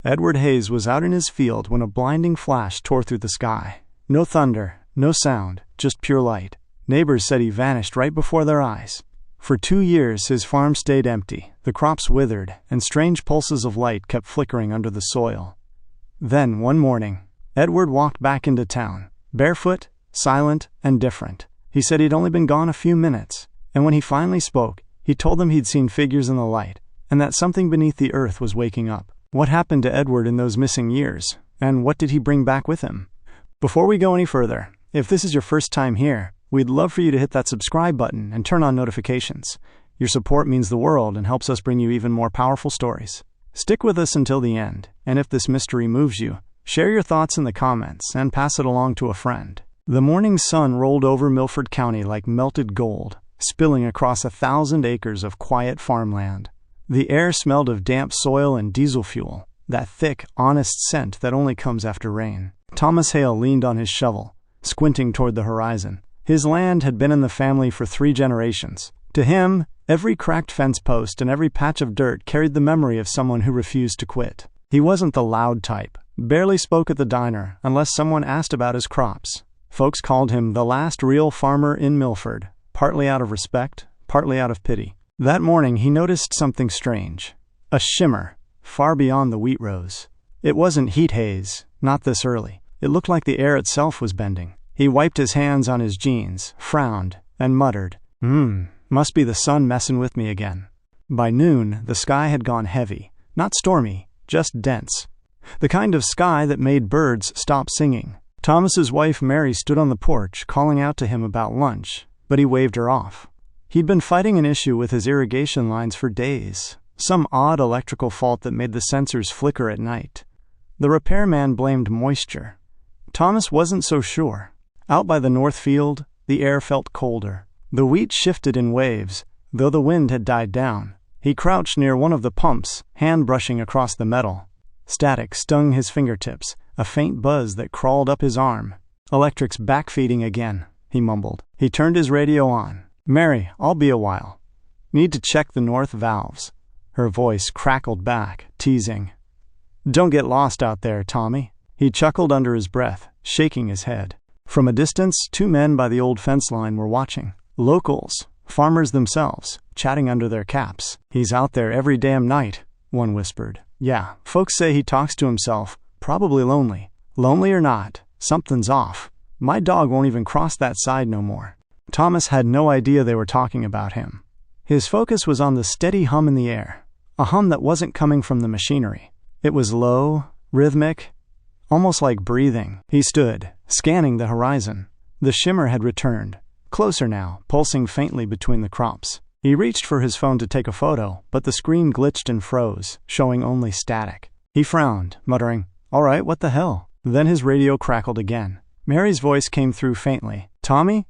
Edward Hayes was out in his field when a blinding flash tore through the sky. No thunder, no sound, just pure light. Neighbors said he vanished right before their eyes. For 2 years, his farm stayed empty, the crops withered, and strange pulses of light kept flickering under the soil. Then, one morning, Edward walked back into town, barefoot, silent, and different. He said he'd only been gone a few minutes, and when he finally spoke, he told them he'd seen figures in the light, and that something beneath the earth was waking up. What happened to Edward in those missing years, and what did he bring back with him? Before we go any further, if this is your first time here, we'd love for you to hit that subscribe button and turn on notifications. Your support means the world and helps us bring you even more powerful stories. Stick with us until the end, and if this mystery moves you, share your thoughts in the comments and pass it along to a friend. The morning sun rolled over Milford County like melted gold, spilling across 1,000 acres of quiet farmland. The air smelled of damp soil and diesel fuel, that thick, honest scent that only comes after rain. Thomas Hale leaned on his shovel, squinting toward the horizon. His land had been in the family for 3 generations. To him, every cracked fence post and every patch of dirt carried the memory of someone who refused to quit. He wasn't the loud type, barely spoke at the diner unless someone asked about his crops. Folks called him the last real farmer in Milford, partly out of respect, partly out of pity. That morning he noticed something strange. A shimmer, far beyond the wheat rows. It wasn't heat haze, not this early. It looked like the air itself was bending. He wiped his hands on his jeans, frowned, and muttered, must be the sun messing with me again. By noon, the sky had gone heavy, not stormy, just dense. The kind of sky that made birds stop singing. Thomas's wife Mary stood on the porch, calling out to him about lunch, but he waved her off. He'd been fighting an issue with his irrigation lines for days, some odd electrical fault that made the sensors flicker at night. The repairman blamed moisture. Thomas wasn't so sure. Out by the north field, the air felt colder. The wheat shifted in waves, though the wind had died down. He crouched near one of the pumps, hand brushing across the metal. Static stung his fingertips, a faint buzz that crawled up his arm. "Electric's backfeeding again," he mumbled. He turned his radio on. "Mary, I'll be a while. Need to check the north valves." Her voice crackled back, teasing. "Don't get lost out there, Tommy." He chuckled under his breath, shaking his head. From a distance, 2 men by the old fence line were watching. Locals, farmers themselves, chatting under their caps. "He's out there every damn night," one whispered. "Yeah, folks say he talks to himself, probably lonely. Lonely or not, something's off. My dog won't even cross that side no more." Thomas had no idea they were talking about him. His focus was on the steady hum in the air, a hum that wasn't coming from the machinery. It was low, rhythmic, almost like breathing. He stood, scanning the horizon. The shimmer had returned, closer now, pulsing faintly between the crops. He reached for his phone to take a photo, but the screen glitched and froze, showing only static. He frowned, muttering, "All right, what the hell?" Then his radio crackled again. Mary's voice came through faintly. "Tommy?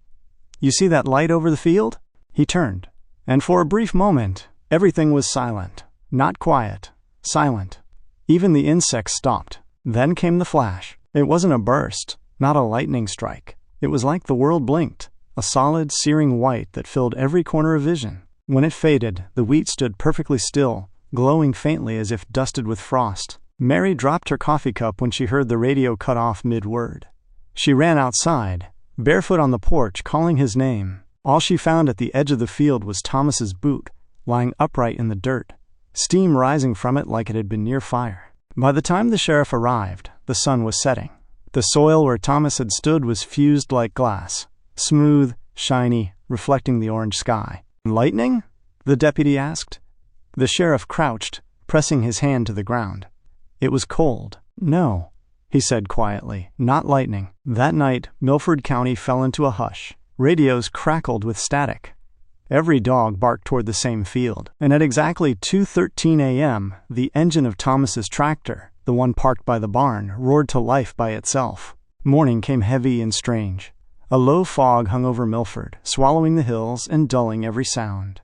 You see that light over the field?" He turned, and for a brief moment, everything was silent. Not quiet, silent. Even the insects stopped. Then came the flash. It wasn't a burst, not a lightning strike. It was like the world blinked, a solid, searing white that filled every corner of vision. When it faded, the wheat stood perfectly still, glowing faintly as if dusted with frost. Mary dropped her coffee cup when she heard the radio cut off mid-word. She ran outside, barefoot on the porch, calling his name. All she found at the edge of the field was Thomas's boot, lying upright in the dirt, steam rising from it like it had been near fire. By the time the sheriff arrived, the sun was setting. The soil where Thomas had stood was fused like glass, smooth, shiny, reflecting the orange sky. "Lightning?" the deputy asked. The sheriff crouched, pressing his hand to the ground. It was cold. "No," he said quietly, "not lightning." That night, Milford County fell into a hush. Radios crackled with static. Every dog barked toward the same field, and at exactly 2:13 a.m., the engine of Thomas's tractor, the one parked by the barn, roared to life by itself. Morning came heavy and strange. A low fog hung over Milford, swallowing the hills and dulling every sound.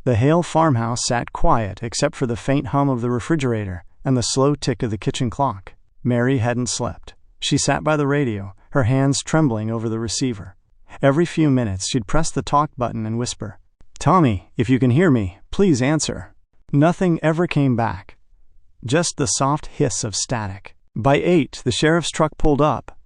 The Hale farmhouse sat quiet except for the faint hum of the refrigerator and the slow tick of the kitchen clock. Mary hadn't slept. She sat by the radio, her hands trembling over the receiver. Every few minutes she'd press the talk button and whisper, "Tommy, if you can hear me, please answer." Nothing ever came back. just the soft hiss of static. By 8, the sheriff's truck pulled up.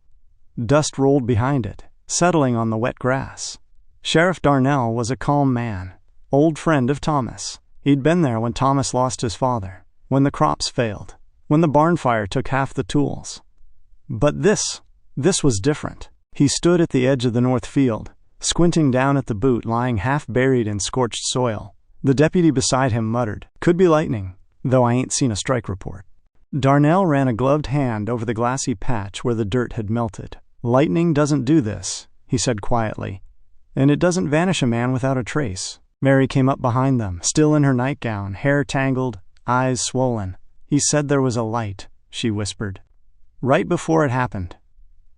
Dust rolled behind it, settling on the wet grass. Sheriff Darnell was a calm man, old friend of Thomas. He'd been there when Thomas lost his father, when the crops failed, when the barn fire took half the tools. But this was different. He stood at the edge of the north field, squinting down at the boot lying half buried in scorched soil. The deputy beside him muttered, "Could be lightning, though I ain't seen a strike report." Darnell ran a gloved hand over the glassy patch where the dirt had melted. "Lightning doesn't do this," he said quietly, "and it doesn't vanish a man without a trace." Mary came up behind them, still in her nightgown, hair tangled, eyes swollen. "He said there was a light," she whispered. "Right before it happened.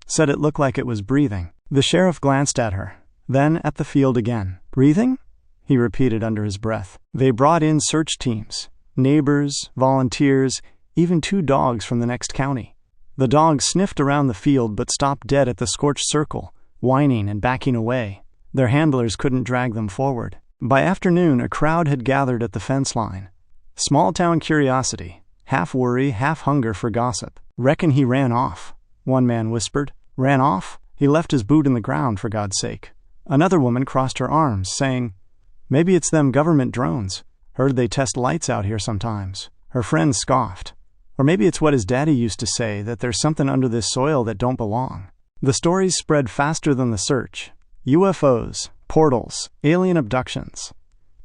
Said it looked like it was breathing." The sheriff glanced at her, then at the field again. "Breathing?" he repeated under his breath. They brought in search teams, neighbors, volunteers, even 2 dogs from the next county. The dogs sniffed around the field but stopped dead at the scorched circle, whining and backing away. Their handlers couldn't drag them forward. By afternoon, a crowd had gathered at the fence line. Small-town curiosity, half worry, half hunger for gossip. "Reckon he ran off," one man whispered. "Ran off? He left his boot in the ground, for God's sake." Another woman crossed her arms, saying, "Maybe it's them government drones. Heard they test lights out here sometimes." Her friend scoffed. "Or maybe it's what his daddy used to say, that there's something under this soil that don't belong." The stories spread faster than the search. UFOs, portals, alien abductions.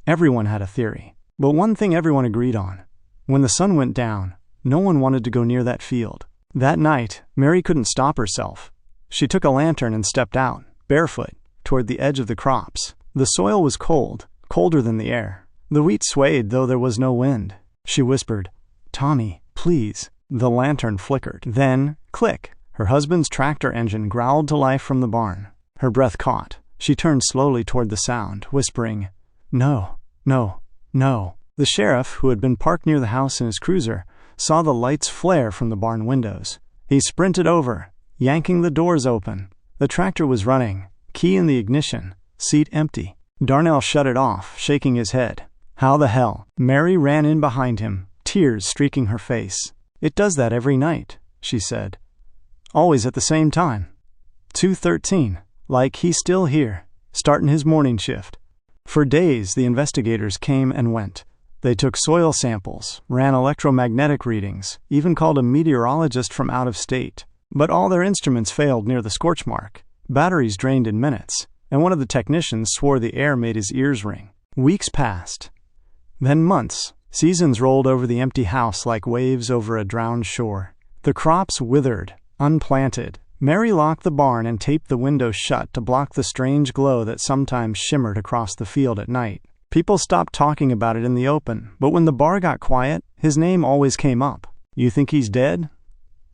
Everyone had a theory. But one thing everyone agreed on. When the sun went down, no one wanted to go near that field. That night, Mary couldn't stop herself. She took a lantern and stepped out, barefoot, toward the edge of the crops. The soil was cold, colder than the air. The wheat swayed, though there was no wind. She whispered, "Tommy, please." The lantern flickered. Then, click, her husband's tractor engine growled to life from the barn. Her breath caught. She turned slowly toward the sound, whispering, "No, no, no." The sheriff, who had been parked near the house in his cruiser, saw the lights flare from the barn windows. He sprinted over, yanking the doors open. The tractor was running, key in the ignition, seat empty. Darnell shut it off, shaking his head. "How the hell?" Mary ran in behind him, tears streaking her face. "It does that every night," she said. "Always at the same time. 2:13, like he's still here, starting his morning shift." For days, the investigators came and went. They took soil samples, ran electromagnetic readings, even called a meteorologist from out of state. But all their instruments failed near the scorch mark. Batteries drained in minutes, and one of the technicians swore the air made his ears ring. Weeks passed. Then months. Seasons rolled over the empty house like waves over a drowned shore. The crops withered, unplanted. Mary locked the barn and taped the windows shut to block the strange glow that sometimes shimmered across the field at night. People stopped talking about it in the open, but when the bar got quiet, his name always came up. "You think he's dead?"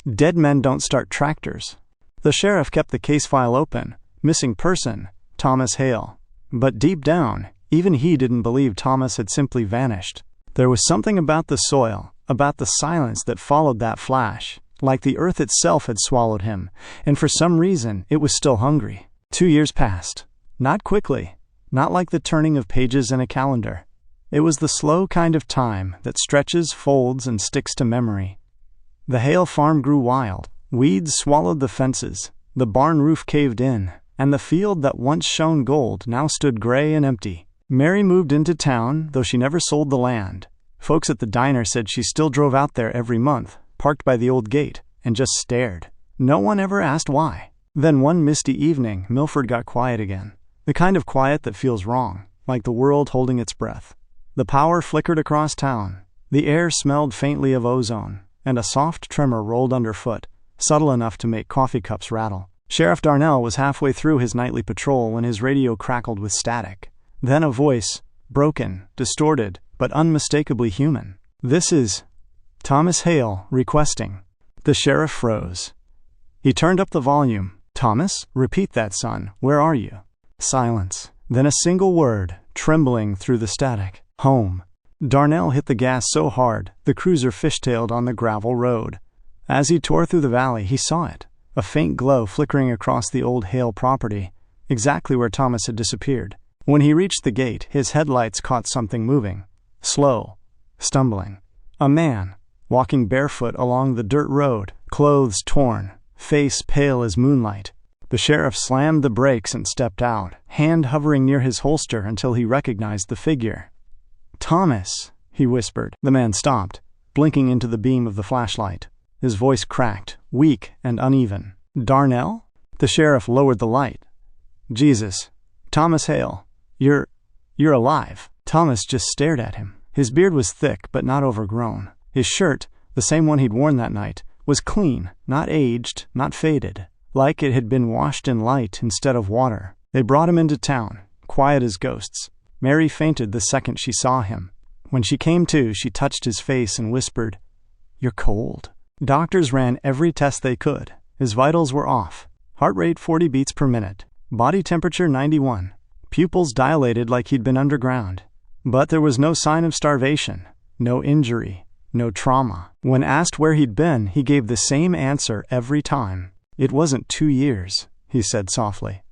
"Dead men don't start tractors." The sheriff kept the case file open. Missing person, Thomas Hale. But deep down, even he didn't believe Thomas had simply vanished. There was something about the soil, about the silence that followed that flash, like the earth itself had swallowed him, and for some reason it was still hungry. 2 years passed. Not quickly, not like the turning of pages in a calendar. It was the slow kind of time that stretches, folds, and sticks to memory. The Hale farm grew wild. Weeds swallowed the fences. The barn roof caved in, and the field that once shone gold now stood gray and empty. Mary moved into town, though she never sold the land. Folks at the diner said she still drove out there every month, parked by the old gate, and just stared. No one ever asked why. Then one misty evening, Milford got quiet again. The kind of quiet that feels wrong, like the world holding its breath. The power flickered across town. The air smelled faintly of ozone, and a soft tremor rolled underfoot, subtle enough to make coffee cups rattle. Sheriff Darnell was halfway through his nightly patrol when his radio crackled with static. Then a voice, broken, distorted, but unmistakably human. "This is Thomas Hale requesting." The sheriff froze. He turned up the volume. "Thomas, repeat that, son. Where are you?" Silence. Then a single word, trembling through the static. "Home." Darnell hit the gas so hard, the cruiser fishtailed on the gravel road. As he tore through the valley, he saw it, a faint glow flickering across the old Hale property, exactly where Thomas had disappeared. When he reached the gate, his headlights caught something moving. Slow. Stumbling. A man. walking barefoot along the dirt road, clothes torn, face pale as moonlight. The sheriff slammed the brakes and stepped out, hand hovering near his holster until he recognized the figure. "Thomas," he whispered. The man stopped, blinking into the beam of the flashlight. His voice cracked, weak and uneven. "Darnell?" The sheriff lowered the light. "Jesus. Thomas Hale. You're alive." Thomas just stared at him. His beard was thick but not overgrown. His shirt, the same one he'd worn that night, was clean, not aged, not faded, like it had been washed in light instead of water. They brought him into town, quiet as ghosts. Mary fainted the second she saw him. When she came to, she touched his face and whispered, "You're cold." Doctors ran every test they could. His vitals were off. Heart rate 40 beats per minute. Body temperature 91. Pupils dilated like he'd been underground. But there was no sign of starvation, no injury, no trauma. When asked where he'd been, he gave the same answer every time. "It wasn't 2 years," he said softly.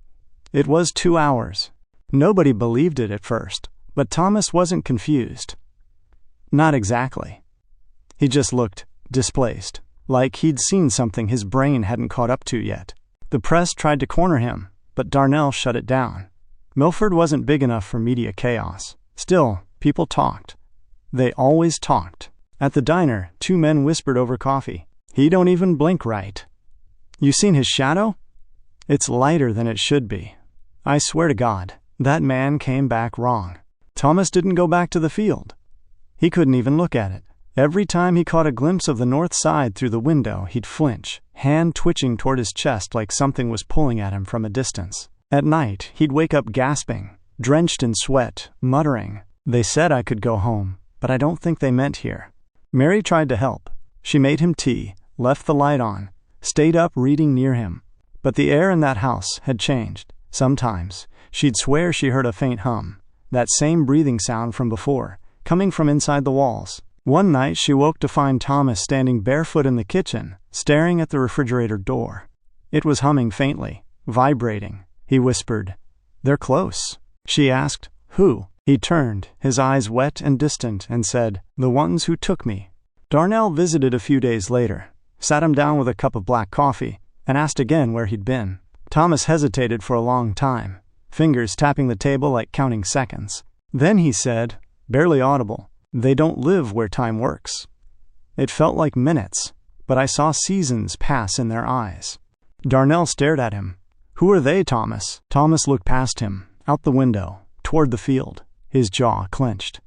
"It was 2 hours." Nobody believed it at first, but Thomas wasn't confused. Not exactly. He just looked displaced, like he'd seen something his brain hadn't caught up to yet. The press tried to corner him, but Darnell shut it down. Milford wasn't big enough for media chaos. Still, people talked. They always talked. At the diner, 2 men whispered over coffee. "He don't even blink right. You seen his shadow? It's lighter than it should be. I swear to God, that man came back wrong." Thomas didn't go back to the field. He couldn't even look at it. Every time he caught a glimpse of the north side through the window, he'd flinch, hand twitching toward his chest like something was pulling at him from a distance. At night, he'd wake up gasping, drenched in sweat, muttering, "They said I could go home, but I don't think they meant here." Mary tried to help. She made him tea, left the light on, stayed up reading near him. But the air in that house had changed. Sometimes, she'd swear she heard a faint hum, that same breathing sound from before, coming from inside the walls. One night she woke to find Thomas standing barefoot in the kitchen, staring at the refrigerator door. It was humming faintly, vibrating. He whispered, "They're close." She asked, "Who?" He turned, his eyes wet and distant, and said, "The ones who took me." Darnell visited a few days later, sat him down with a cup of black coffee, and asked again where he'd been. Thomas hesitated for a long time, fingers tapping the table like counting seconds. Then he said, barely audible, "They don't live where time works." It felt like minutes, but I saw seasons pass in their eyes. Darnell stared at him. "Who are they, Thomas?" Thomas looked past him, out the window, toward the field, his jaw clenched.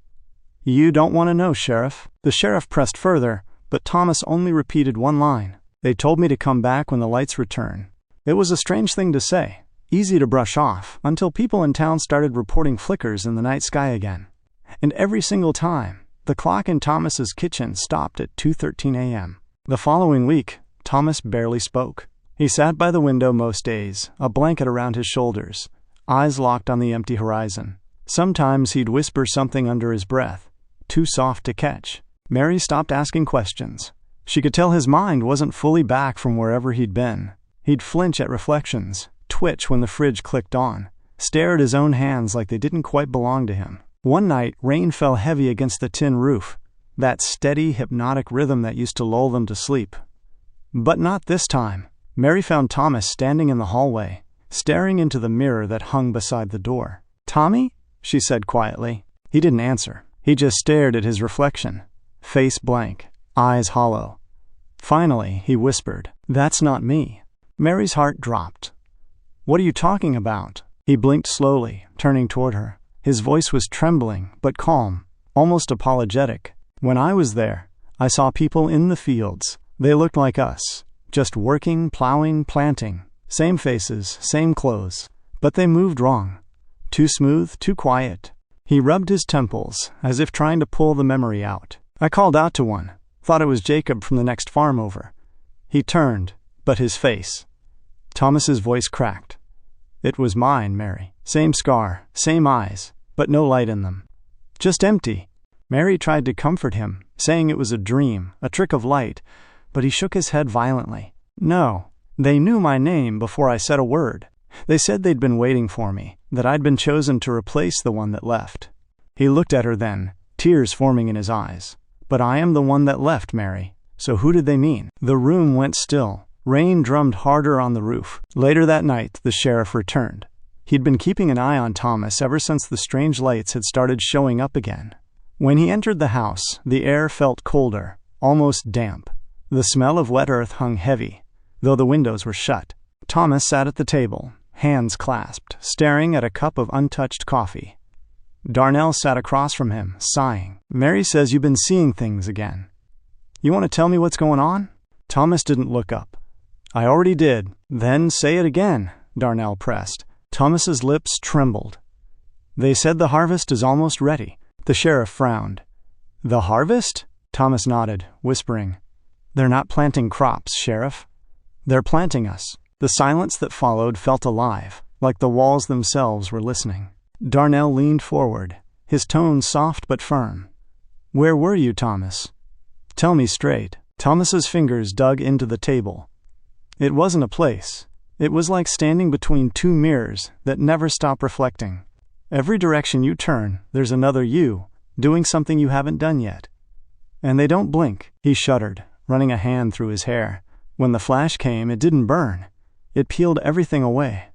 "You don't want to know, Sheriff." The sheriff pressed further, but Thomas only repeated one line. "They told me to come back when the lights return." It was a strange thing to say, easy to brush off, until people in town started reporting flickers in the night sky again. And every single time, the clock in Thomas's kitchen stopped at 2:13 a.m. The following week, Thomas barely spoke. He sat by the window most days, a blanket around his shoulders, eyes locked on the empty horizon. Sometimes he'd whisper something under his breath, too soft to catch. Mary stopped asking questions. She could tell his mind wasn't fully back from wherever he'd been. He'd flinch at reflections, twitch when the fridge clicked on, stare at his own hands like they didn't quite belong to him. One night, rain fell heavy against the tin roof, that steady, hypnotic rhythm that used to lull them to sleep. But not this time. Mary found Thomas standing in the hallway, staring into the mirror that hung beside the door. "Tommy?" she said quietly. He didn't answer. He just stared at his reflection, face blank, eyes hollow. Finally, he whispered, "That's not me." Mary's heart dropped. "What are you talking about?" He blinked slowly, turning toward her. His voice was trembling, but calm, almost apologetic. "When I was there, I saw people in the fields. They looked like us, just working, plowing, planting. Same faces, same clothes. But they moved wrong. Too smooth, too quiet." He rubbed his temples, as if trying to pull the memory out. "I called out to one. Thought it was Jacob from the next farm over. He turned, but his face." Thomas's voice cracked. "It was mine, Mary. Same scar, same eyes, but no light in them. Just empty." Mary tried to comfort him, saying it was a dream, a trick of light, but he shook his head violently. "No, they knew my name before I said a word. They said they'd been waiting for me, that I'd been chosen to replace the one that left." He looked at her then, tears forming in his eyes. "But I am the one that left, Mary. So who did they mean?" The room went still. Rain drummed harder on the roof. Later that night, the sheriff returned. He'd been keeping an eye on Thomas ever since the strange lights had started showing up again. When he entered the house, the air felt colder, almost damp. The smell of wet earth hung heavy, though the windows were shut. Thomas sat at the table, hands clasped, staring at a cup of untouched coffee. Darnell sat across from him, sighing. "Mary says you've been seeing things again. You want to tell me what's going on?" Thomas didn't look up. "I already did." "Then say it again," Darnell pressed. Thomas's lips trembled. "They said the harvest is almost ready." The sheriff frowned. "The harvest?" Thomas nodded, whispering. "They're not planting crops, Sheriff. They're planting us." The silence that followed felt alive, like the walls themselves were listening. Darnell leaned forward, his tone soft but firm. "Where were you, Thomas? Tell me straight." Thomas's fingers dug into the table. "It wasn't a place. It was like standing between two mirrors that never stop reflecting. Every direction you turn, there's another you, doing something you haven't done yet. And they don't blink." He shuddered, running a hand through his hair. "When the flash came, it didn't burn. It peeled everything away.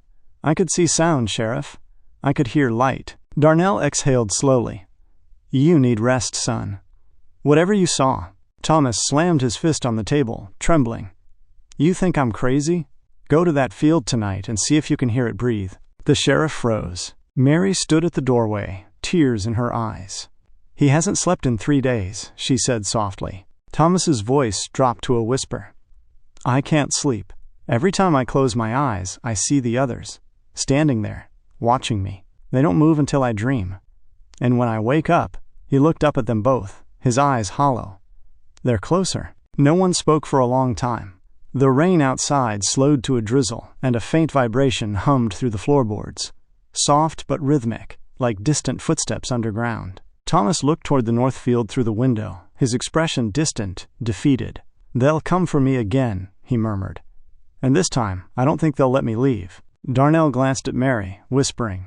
I could see sound, Sheriff. I could hear light." Darnell exhaled slowly. "You need rest, son. Whatever you saw." Thomas slammed his fist on the table, trembling. "You think I'm crazy? Go to that field tonight and see if you can hear it breathe." The sheriff froze. Mary stood at the doorway, tears in her eyes. "He hasn't slept in 3 days," she said softly. Thomas's voice dropped to a whisper. "I can't sleep. Every time I close my eyes, I see the others, standing there, watching me. They don't move until I dream. And when I wake up," he looked up at them both, his eyes hollow. "They're closer." No one spoke for a long time. The rain outside slowed to a drizzle, and a faint vibration hummed through the floorboards, soft but rhythmic, like distant footsteps underground. Thomas looked toward the north field through the window, his expression distant, defeated. "They'll come for me again," he murmured. "And this time, I don't think they'll let me leave." Darnell glanced at Mary, whispering,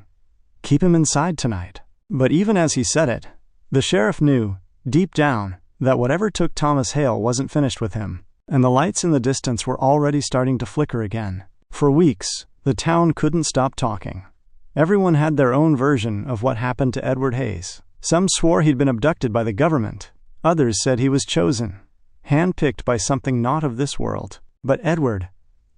"Keep him inside tonight." But even as he said it, the sheriff knew, deep down, that whatever took Thomas Hale wasn't finished with him, and the lights in the distance were already starting to flicker again. For weeks, the town couldn't stop talking. Everyone had their own version of what happened to Edward Hayes. Some swore he'd been abducted by the government. Others said he was chosen, handpicked by something not of this world. But Edward,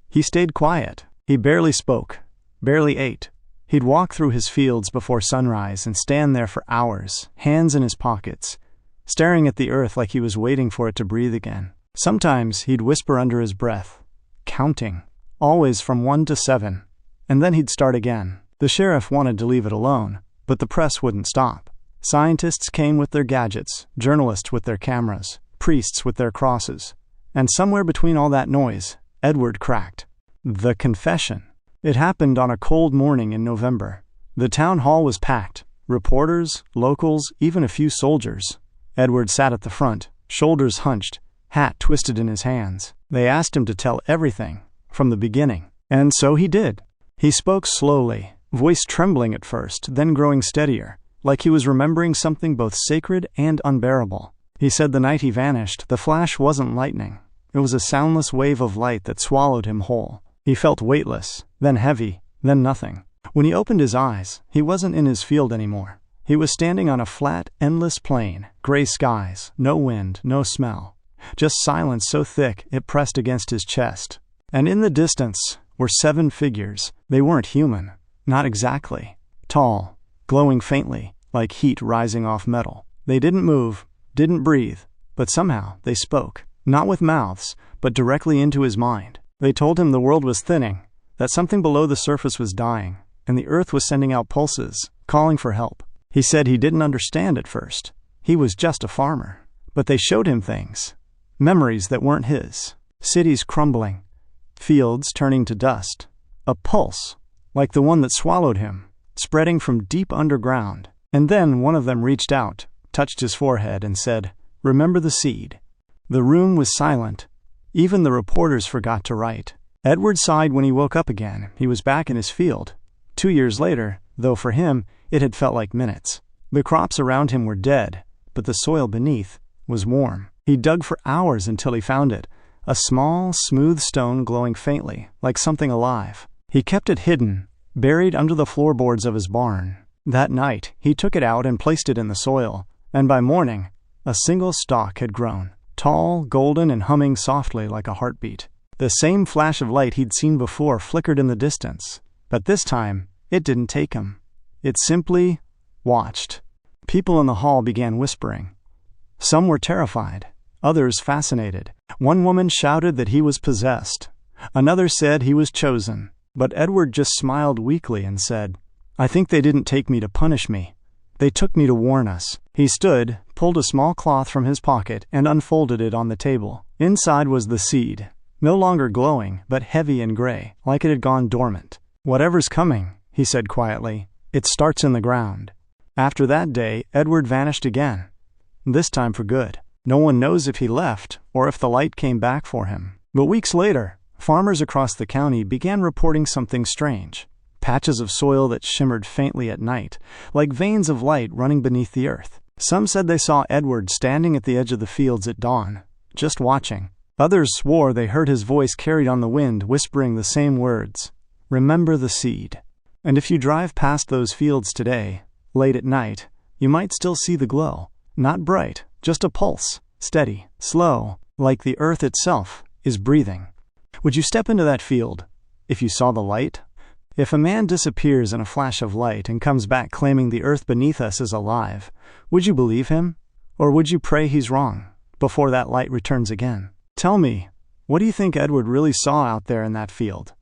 he stayed quiet. He barely spoke, barely ate. He'd walk through his fields before sunrise and stand there for hours, hands in his pockets, staring at the earth like he was waiting for it to breathe again. Sometimes he'd whisper under his breath, counting, always from 1 to 7, and then he'd start again. The sheriff wanted to leave it alone, but the press wouldn't stop. Scientists came with their gadgets, journalists with their cameras, priests with their crosses. And somewhere between all that noise, Edward cracked. The confession. It happened on a cold morning in November. The town hall was packed. Reporters, locals, even a few soldiers. Edward sat at the front, shoulders hunched, hat twisted in his hands. They asked him to tell everything, from the beginning. And so he did. He spoke slowly, voice trembling at first, then growing steadier, like he was remembering something both sacred and unbearable. He said the night he vanished, the flash wasn't lightning. It was a soundless wave of light that swallowed him whole. He felt weightless, then heavy, then nothing. When he opened his eyes, he wasn't in his field anymore. He was standing on a flat, endless plain, gray skies, no wind, no smell. Just silence so thick it pressed against his chest. And in the distance were 7 figures. They weren't human, not exactly. Tall, glowing faintly, like heat rising off metal. They didn't move, didn't breathe, but somehow they spoke, not with mouths, but directly into his mind. They told him the world was thinning, that something below the surface was dying, and the earth was sending out pulses, calling for help. He said he didn't understand at first. He was just a farmer. But they showed him things, memories that weren't his, cities crumbling, fields turning to dust, a pulse, like the one that swallowed him, spreading from deep underground. And then one of them reached out, touched his forehead, and said, "Remember the seed." The room was silent. Even the reporters forgot to write. Edward sighed when he woke up again. He was back in his field. 2 years later, though for him, it had felt like minutes. The crops around him were dead, but the soil beneath was warm. He dug for hours until he found it, a small, smooth stone glowing faintly, like something alive. He kept it hidden, buried under the floorboards of his barn. That night, he took it out and placed it in the soil, and by morning, a single stalk had grown, tall, golden, and humming softly like a heartbeat. The same flash of light he'd seen before flickered in the distance, but this time, it didn't take him. It simply watched. People in the hall began whispering. Some were terrified, others fascinated. One woman shouted that he was possessed. Another said he was chosen. But Edward just smiled weakly and said, "I think they didn't take me to punish me. They took me to warn us." He stood, pulled a small cloth from his pocket, and unfolded it on the table. Inside was the seed, no longer glowing, but heavy and gray, like it had gone dormant. "Whatever's coming," he said quietly, "it starts in the ground." After that day, Edward vanished again, this time for good. No one knows if he left or if the light came back for him. But weeks later, farmers across the county began reporting something strange. Patches of soil that shimmered faintly at night, like veins of light running beneath the earth. Some said they saw Edward standing at the edge of the fields at dawn, just watching. Others swore they heard his voice carried on the wind, whispering the same words, "Remember the seed." And if you drive past those fields today, late at night, you might still see the glow. Not bright, just a pulse, steady, slow, like the earth itself is breathing. Would you step into that field if you saw the light? If a man disappears in a flash of light and comes back claiming the earth beneath us is alive, would you believe him? Or would you pray he's wrong before that light returns again? Tell me, what do you think Edward really saw out there in that field?